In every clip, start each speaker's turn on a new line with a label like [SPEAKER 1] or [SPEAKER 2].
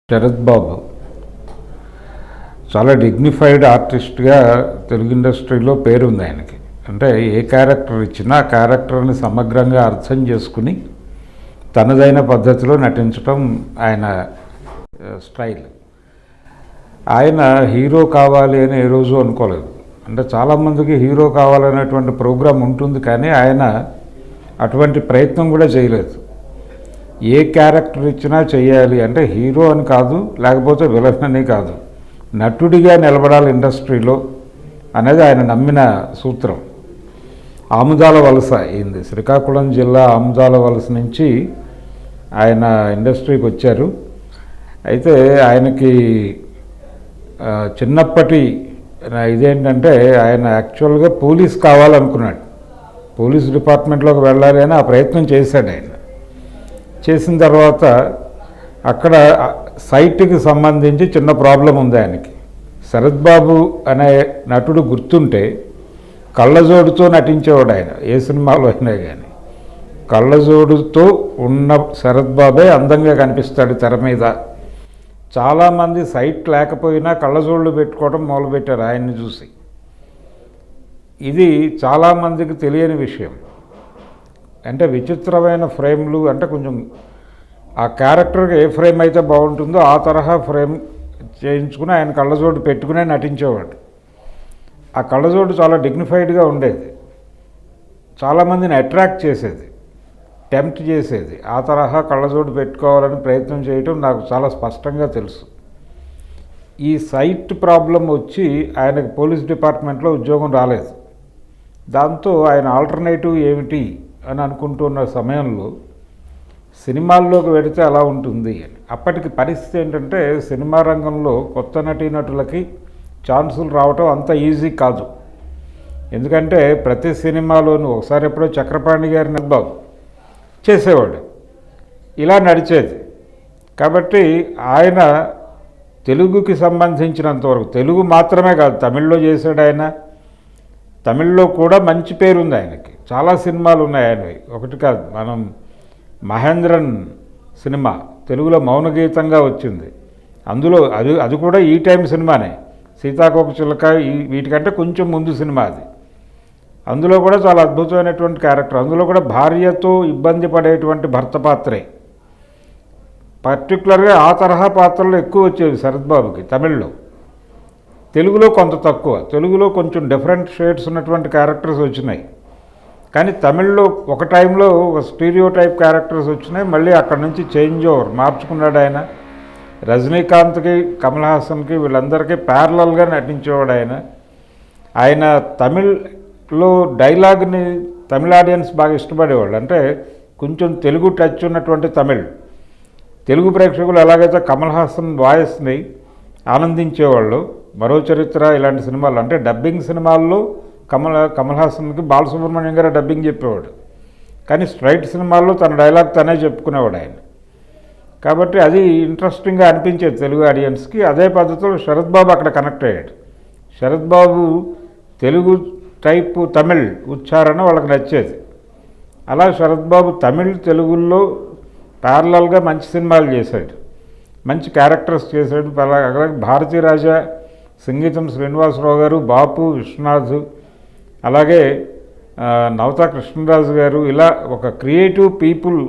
[SPEAKER 1] శరత్ బాబు చాలా డిగ్నిఫైడ్ ఆర్టిస్ట్గా తెలుగు ఇండస్ట్రీలో పేరుంది ఆయనకి. అంటే ఏ క్యారెక్టర్ ఇచ్చినా ఆ క్యారెక్టర్ని సమగ్రంగా అర్థం చేసుకుని తనదైన పద్ధతిలో నటించడం ఆయన స్టైల్. ఆయన హీరో కావాలి అని ఏ రోజు అనుకోలేదు. అంటే చాలామందికి హీరో కావాలనేటువంటి ప్రోగ్రాం ఉంటుంది, కానీ ఆయన అటువంటి ప్రయత్నం కూడా చేయలేదు. ఏ క్యారెక్టర్ ఇచ్చినా చేయాలి అంటే హీరో అని కాదు, లేకపోతే విలన్ అని కాదు, నటుడిగా నిలబడాలి ఇండస్ట్రీలో అనేది ఆయన నమ్మిన సూత్రం. ఆముదాల వలస అయింది, శ్రీకాకుళం జిల్లా ఆముదాల వలస నుంచి ఆయన ఇండస్ట్రీకి వచ్చారు. అయితే ఆయనకి చిన్నప్పటి ఇదేంటంటే ఆయన యాక్చువల్గా పోలీస్ కావాలనుకున్నాడు, పోలీస్ డిపార్ట్మెంట్లోకి వెళ్ళాలి అని ఆ ప్రయత్నం చేశాడు. ఆయన చేసిన తర్వాత అక్కడ సైట్కి సంబంధించి చిన్న ప్రాబ్లం ఉంది ఆయనకి. శరత్ బాబు అనే నటుడు గుర్తుంటే కళ్ళజోడుతో నటించేవాడు ఆయన, ఏ సినిమాలో అయినా కానీ. కళ్ళజోడుతో ఉన్న శరత్ బాబే అందంగా కనిపిస్తాడు తెర మీద. చాలామంది సైట్ లేకపోయినా కళ్ళజోళ్ళు పెట్టుకోవడం మొదలుపెట్టారు ఆయన్ని చూసి. ఇది చాలామందికి తెలియని విషయం. అంటే విచిత్రమైన ఫ్రేమ్లు, అంటే కొంచెం ఆ క్యారెక్టర్కి ఏ ఫ్రేమ్ అయితే బాగుంటుందో ఆ తరహా ఫ్రేమ్ చేయించుకుని ఆయన కళ్ళజోడు పెట్టుకునే నటించేవాడు. ఆ కళ్ళజోడు చాలా డిగ్నిఫైడ్గా ఉండేది, చాలామందిని అట్రాక్ట్ చేసేది, టెంప్ట్ చేసేది. ఆ తరహా కళ్ళజోడు పెట్టుకోవాలని ప్రయత్నం చేయటం నాకు చాలా స్పష్టంగా తెలుసు. ఈ సైట్ ప్రాబ్లం వచ్చి ఆయనకు పోలీస్ డిపార్ట్మెంట్లో ఉద్యోగం రాలేదు. దాంతో ఆయన ఆల్టర్నేటివ్ ఏమిటి అని అనుకుంటున్న సమయంలో సినిమాల్లోకి వెడితే అలా ఉంటుంది అని. అప్పటికి పరిస్థితి ఏంటంటే సినిమా రంగంలో కొత్త నటీనటులకి ఛాన్సులు రావటం అంత ఈజీ కాదు. ఎందుకంటే ప్రతి సినిమాలోనూ ఒకసారి ఎప్పుడో చక్రపాణి గారిని బాబు చేసేవాడు, ఇలా నడిచేది. కాబట్టి ఆయన తెలుగుకి సంబంధించినంతవరకు, తెలుగు మాత్రమే కాదు తమిళ్లో చేశాడు ఆయన. తమిళ్లో కూడా మంచి పేరుంది ఆయనకి, చాలా సినిమాలు ఉన్నాయి ఆయనవి, ఒకటి కాదు. మనం మహేంద్రన్ సినిమా తెలుగులో మౌనగీతంగా వచ్చింది, అందులో అది కూడా ఈ టైం సినిమానే. సీతాకోకచిలుక వీటికంటే కొంచెం ముందు సినిమా అది. అందులో కూడా చాలా అద్భుతమైనటువంటి క్యారెక్టర్. అందులో కూడా భార్యతో ఇబ్బంది పడేటువంటి భర్త పాత్రే. పర్టికులర్గా ఆ తరహా పాత్రలు ఎక్కువ వచ్చేవి శరత్ బాబుకి తమిళ్లో. తెలుగులో కొంత తక్కువ, తెలుగులో కొంచెం డిఫరెంట్ షేడ్స్ ఉన్నటువంటి క్యారెక్టర్స్ వచ్చినాయి. కానీ తమిళ్లో ఒక టైంలో ఒక స్టీరియో టైప్ క్యారెక్టర్స్ వచ్చినాయి. మళ్ళీ అక్కడి నుంచి చేంజ్ ఓవర్ మార్చుకున్నాడు ఆయన. రజనీకాంత్కి, కమల్ హాసన్కి వీళ్ళందరికీ ప్యారలల్గా నటించేవాడు ఆయన. ఆయన తమిళ్లో డైలాగ్ని తమిళ ఆడియన్స్ బాగా ఇష్టపడేవాళ్ళు. అంటే కొంచెం తెలుగు టచ్ ఉన్నటువంటి తెలుగు ప్రేక్షకులు ఎలాగైతే కమల్ హాసన్ వాయిస్ని ఆనందించేవాళ్ళు. మరో చరిత్ర ఇలాంటి సినిమాలు, అంటే డబ్బింగ్ సినిమాల్లో కమల్ హాసన్కి బాలసుబ్రహ్మణ్యం గారు డబ్బింగ్ చెప్పేవాడు, కానీ స్ట్రైట్ సినిమాల్లో తన డైలాగ్ తనే చెప్పుకునేవాడు ఆయన. కాబట్టి అది ఇంట్రెస్టింగ్గా అనిపించేది తెలుగు ఆడియన్స్కి. అదే పద్ధతిలో శరత్ బాబు అక్కడ కనెక్ట్ అయ్యాడు. శరత్ బాబు తెలుగు టైపు తమిళ్ ఉచ్చారణ వాళ్ళకి నచ్చేది. అలా శరత్ బాబు తమిళ్ తెలుగుల్లో ప్యారలల్గా మంచి సినిమాలు చేశాడు, మంచి క్యారెక్టర్స్ చేశాడు. అలాగే భారతీరాజా సంగీతం శ్రీనివాసరావు గారు, బాపు విశ్వనాథ్, అలాగే నవతా కృష్ణరాజు గారు, ఇలా ఒక క్రియేటివ్ పీపుల్.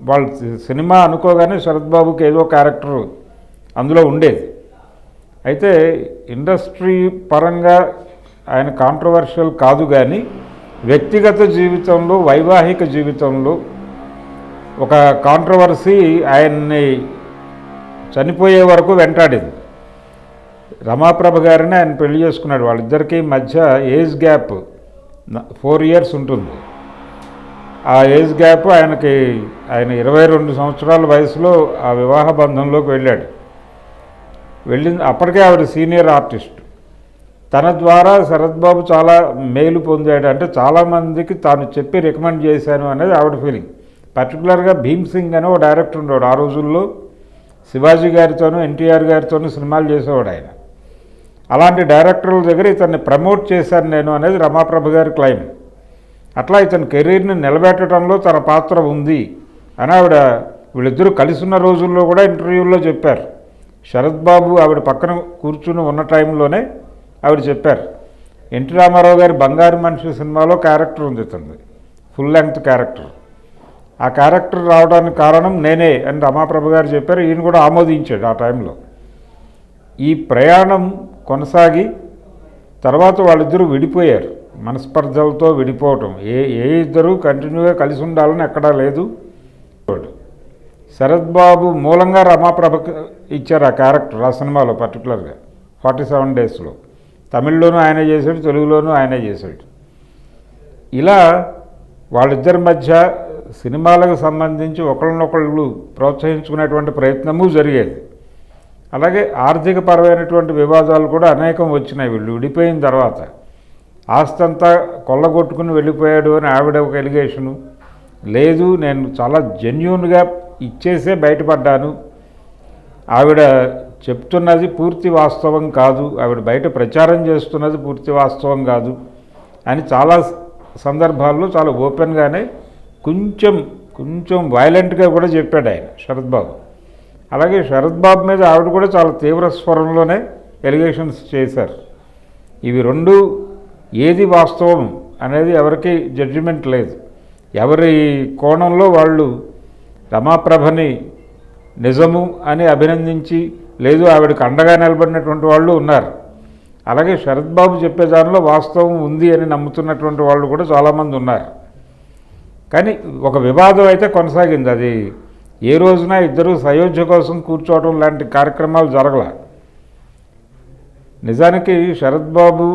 [SPEAKER 1] వాళ్ళు సినిమా అనుకోగానే శరత్ బాబుకి ఏదో క్యారెక్టర్ అందులో ఉండేది. అయితే ఇండస్ట్రీ పరంగా ఆయన కాంట్రవర్షియల్ కాదు, కానీ వ్యక్తిగత జీవితంలో, వైవాహిక జీవితంలో ఒక కాంట్రవర్సీ ఆయన్ని చనిపోయే వరకు వెంటాడింది. రమాప్రభ గారిని ఆయన పెళ్లి చేసుకున్నాడు. వాళ్ళిద్దరికీ మధ్య ఏజ్ గ్యాప్ 4 years ఉంటుంది. ఆ ఏజ్ గ్యాప్ ఆయన 22 సంవత్సరాల వయసులో ఆ వివాహ బంధంలోకి వెళ్ళాడు. అప్పటికే ఆవిడ సీనియర్ ఆర్టిస్ట్. తన ద్వారా శరత్ బాబు చాలా మేలు పొందాడు. అంటే చాలామందికి తాను చెప్పి రికమెండ్ చేశాను అనేది ఆవిడ ఫీలింగ్. పర్టికులర్గా భీమ్ సింగ్ అని ఒక డైరెక్టర్ ఉండేవాడు. ఆ రోజుల్లో శివాజీ గారితోనూ ఎన్టీఆర్ గారితోనూ సినిమాలు చేసేవాడు ఆయన. అలాంటి డైరెక్టర్ల దగ్గర ఇతన్ని ప్రమోట్ చేశాను నేను అనేది రమాప్రభ గారి క్లెయిమ్. అట్లా ఇతని కెరీర్ని నిలబెట్టడంలో తన పాత్ర ఉంది అని ఆవిడ వీళ్ళిద్దరూ కలిసి ఉన్న రోజుల్లో కూడా ఇంటర్వ్యూల్లో చెప్పారు. శరత్ బాబు ఆవిడ పక్కన కూర్చుని ఉన్న టైంలోనే ఆవిడ చెప్పారు, ఎన్టీ రామారావు గారి బంగారు మనిషి సినిమాలో క్యారెక్టర్ ఉంది ఇతనిది, ఫుల్ లెంగ్త్ క్యారెక్టర్. ఆ క్యారెక్టర్ రావడానికి కారణం నేనే అని రమాప్రభ గారు చెప్పారు. ఈయన కూడా ఆమోదించాడు ఆ టైంలో. ఈ ప్రయాణం కొనసాగి తర్వాత వాళ్ళిద్దరూ విడిపోయారు. మనస్పర్ధలతో విడిపోవటం, ఏ ఇద్దరు కంటిన్యూగా కలిసి ఉండాలని ఎక్కడా లేదు. శరత్ బాబు మూలంగా రమాప్రభకు ఇచ్చారు ఆ క్యారెక్టర్ ఆ సినిమాలో పర్టికులర్గా 47 డేస్లో. తమిళ్లోనూ ఆయనే చేశాడు, తెలుగులోనూ ఆయనే చేశాడు. ఇలా వాళ్ళిద్దరి మధ్య సినిమాలకు సంబంధించి ఒకళ్ళనొకళ్ళు ప్రోత్సహించుకునేటువంటి ప్రయత్నము జరిగేది. అలాగే ఆర్థికపరమైనటువంటి వివాదాలు కూడా అనేకం వచ్చినాయి. వీళ్ళు విడిపోయిన తర్వాత ఆస్తంతా కొల్లగొట్టుకుని వెళ్ళిపోయాడు అని ఆవిడ ఒక ఎలిగేషను. లేదు, నేను చాలా జెన్యూన్గా ఇచ్చేసే బయటపడ్డాను, ఆవిడ చెప్తున్నది పూర్తి వాస్తవం కాదు, ఆవిడ బయట ప్రచారం చేస్తున్నది పూర్తి వాస్తవం కాదు అని చాలా సందర్భాల్లో చాలా ఓపెన్గానే కొంచెం వైలెంట్గా కూడా చెప్పాడు ఆయన శరత్ బాబు. అలాగే శరత్ బాబు మీద ఆవిడ కూడా చాలా తీవ్ర స్వరంలోనే ఎలిగేషన్స్ చేశారు. ఇవి రెండు ఏది వాస్తవం అనేది ఎవరికి జడ్జిమెంట్ లేదు. ఎవరి కోణంలో వాళ్ళు రమాప్రభని నిజము అని అభినందించి, లేదు ఆవిడకి అండగా నిలబడినటువంటి వాళ్ళు ఉన్నారు. అలాగే శరత్ బాబు చెప్పే దానిలో వాస్తవం ఉంది అని నమ్ముతున్నటువంటి వాళ్ళు కూడా చాలామంది ఉన్నారు. కానీ ఒక వివాదం అయితే కొనసాగింది. అది ఏ రోజున ఇద్దరు సయోధ్య కోసం కూర్చోవడం లాంటి కార్యక్రమాలు జరగల. నిజానికి శరత్ బాబు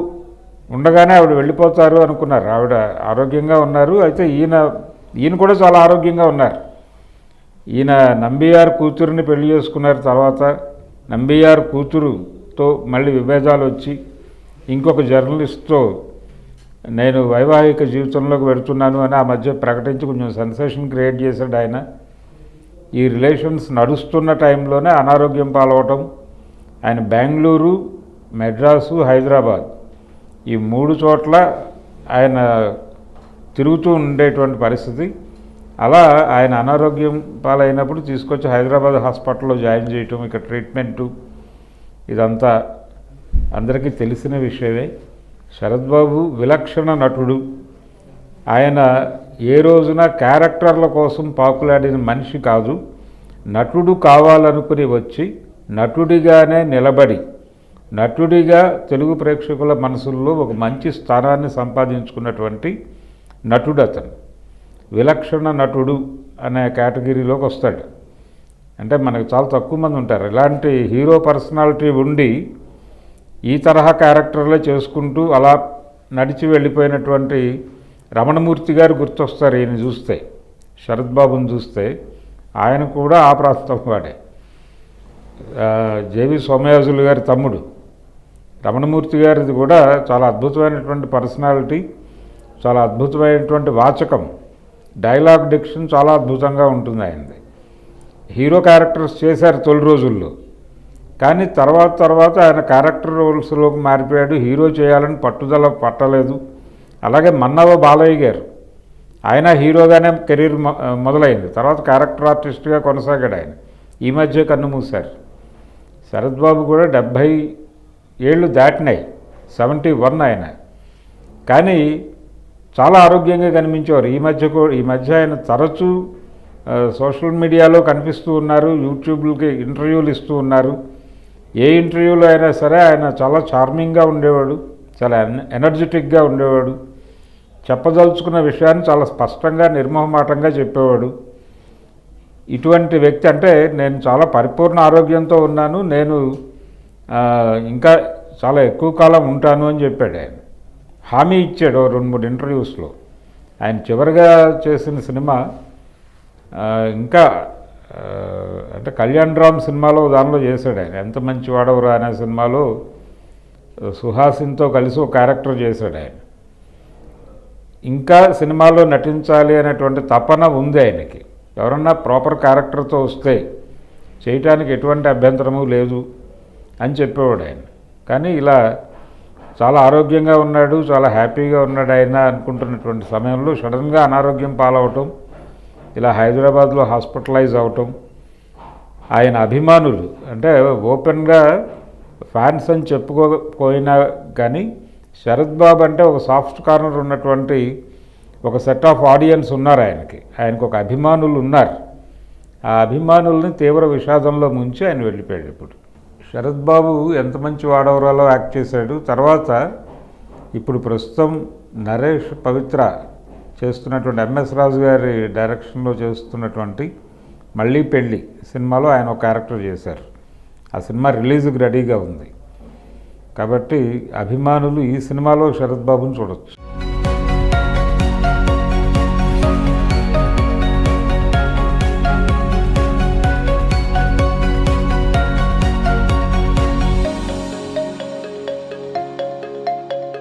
[SPEAKER 1] ఉండగానే ఆవిడ వెళ్ళిపోతారు అనుకున్నారు. ఆవిడ ఆరోగ్యంగా ఉన్నారు. అయితే ఈయన కూడా చాలా ఆరోగ్యంగా ఉన్నారు. ఈయన నంబియార్ కూతురుని పెళ్లి చేసుకున్నారు. తర్వాత నంబియార్ కూతురుతో మళ్ళీ విభేదాలు వచ్చి ఇంకొక జర్నలిస్ట్తో నేను వైవాహిక జీవితంలోకి వెళుతున్నాను అని ఆ మధ్య ప్రకటించి కొంచెం సెన్సేషన్ క్రియేట్ చేశాడు ఆయన. ఈ రిలేషన్స్ నడుస్తున్న టైంలోనే అనారోగ్యం పాలవటం. ఆయన బెంగళూరు, మెడ్రాసు, హైదరాబాద్ ఈ 3 చోట్ల ఆయన తిరుగుతూ ఉండేటువంటి పరిస్థితి. అలా ఆయన అనారోగ్యం పాలైనప్పుడు తీసుకొచ్చి హైదరాబాద్ హాస్పిటల్లో జాయిన్ చేయటం, ఇక ట్రీట్మెంటు, ఇదంతా అందరికీ తెలిసిన విషయమే. శరత్ బాబు విలక్షణ నటుడు. ఆయన ఏ రోజున క్యారెక్టర్ల కోసం పాకులాడిన మనిషి కాదు. నటుడు కావాలనుకుని వచ్చి నటుడిగానే నిలబడి నటుడిగా తెలుగు ప్రేక్షకుల మనసుల్లో ఒక మంచి స్థానాన్ని సంపాదించుకున్నటువంటి నటుడు అతను. విలక్షణ నటుడు అనే కేటగిరీలోకి వస్తాడు. అంటే మనకు చాలా తక్కువ మంది ఉంటారు ఇలాంటి హీరో పర్సనాలిటీ ఉండి ఈ తరహా క్యారెక్టర్లే చేసుకుంటూ అలా నడిచి వెళ్ళిపోయినటువంటి రమణమూర్తి గారు గుర్తొస్తారు ఈయన చూస్తే. శరత్ బాబుని చూస్తే ఆయన కూడా ఆ ప్రాంతం వాడే. జేవి సోమయాజులు గారి తమ్ముడు రమణమూర్తి గారిది కూడా చాలా అద్భుతమైనటువంటి పర్సనాలిటీ, చాలా అద్భుతమైనటువంటి వాచకం, డైలాగ్ డిక్షన్ చాలా అద్భుతంగా ఉంటుంది ఆయనది. హీరో క్యారెక్టర్స్ చేశారు తొలి రోజుల్లో, కానీ తర్వాత ఆయన క్యారెక్టర్ రోల్స్లోకి మారిపోయాడు. హీరో చేయాలని పట్టుదల పట్టలేదు. అలాగే మన్నవ బాలయ్య గారు, ఆయన హీరోగానే కెరీర్ మొదలైంది. తర్వాత క్యారెక్టర్ ఆర్టిస్ట్గా కొనసాగాడు ఆయన. ఈ మధ్య కన్నుమూశారు. శరత్ బాబు కూడా 70 ఏళ్ళు దాటినాయి, 71 ఆయన. కానీ చాలా ఆరోగ్యంగా కనిపించేవారు. ఈ మధ్య ఆయన తరచూ సోషల్ మీడియాలో కనిపిస్తూ ఉన్నారు, యూట్యూబ్లకి ఇంటర్వ్యూలు ఇస్తూ ఉన్నారు. ఏ ఇంటర్వ్యూలో అయినా సరే ఆయన చాలా చార్మింగ్గా ఉండేవాడు, చాలా ఎనర్జెటిక్గా ఉండేవాడు. చెప్పదలుచుకున్న విషయాన్ని చాలా స్పష్టంగా నిర్మోహమాటంగా చెప్పేవాడు. ఇటువంటి వ్యక్తి అంటే నేను చాలా పరిపూర్ణ ఆరోగ్యంతో ఉన్నాను, నేను ఇంకా చాలా ఎక్కువ కాలం ఉంటాను అని చెప్పాడు ఆయన. హామీ ఇచ్చాడు 2-3 ఇంటర్వ్యూస్లో. ఆయన చివరిగా చేసిన సినిమా ఇంకా అంటే కళ్యాణ్ రామ్ సినిమాలో దానిలో చేశాడు ఆయన. ఎంత మంచి వాడవరా అనే సినిమాలో సుహాసిన్తో కలిసి ఒక క్యారెక్టర్ చేశాడు ఆయన. ఇంకా సినిమాలో నటించాలి అనేటువంటి తపన ఉంది ఆయనకి. ఎవరన్నా ప్రాపర్ క్యారెక్టర్తో వస్తే చేయటానికి ఎటువంటి అభ్యంతరము లేదు అని చెప్పేవాడు ఆయన. కానీ ఇలా చాలా ఆరోగ్యంగా ఉన్నాడు, చాలా హ్యాపీగా ఉన్నాడు ఆయన అనుకుంటున్నటువంటి సమయంలో సడన్గా అనారోగ్యం పాలవటం, ఇలా హైదరాబాద్లో హాస్పిటలైజ్ అవటం, ఆయన అభిమానులు అంటే ఓపెన్గా ఫ్యాన్స్ అని చెప్పుకోకపోయినా కానీ శరత్ బాబు అంటే ఒక సాఫ్ట్ కార్నర్ ఉన్నటువంటి ఒక సెట్ ఆఫ్ ఆడియన్స్ ఉన్నారు ఆయనకు ఒక అభిమానులు ఉన్నారు. ఆ అభిమానుల్ని తీవ్ర విషాదంలో ముంచి ఆయన వెళ్ళిపోయాడు. ఇప్పుడు శరత్ బాబు ఎంత మంచి వాడవరాలో యాక్ట్ చేశాడు. తర్వాత ఇప్పుడు ప్రస్తుతం నరేష్ పవిత్ర చేస్తున్నటువంటి ఎంఎస్ రాజు గారి డైరెక్షన్లో చేస్తున్నటువంటి మళ్ళీ పెళ్ళి సినిమాలో ఆయన ఒక క్యారెక్టర్ చేశారు. ఆ సినిమా రిలీజ్కి రెడీగా ఉంది. కాబట్టి అభిమానులు ఈ సినిమాలో శరత్ బాబుని చూడొచ్చు.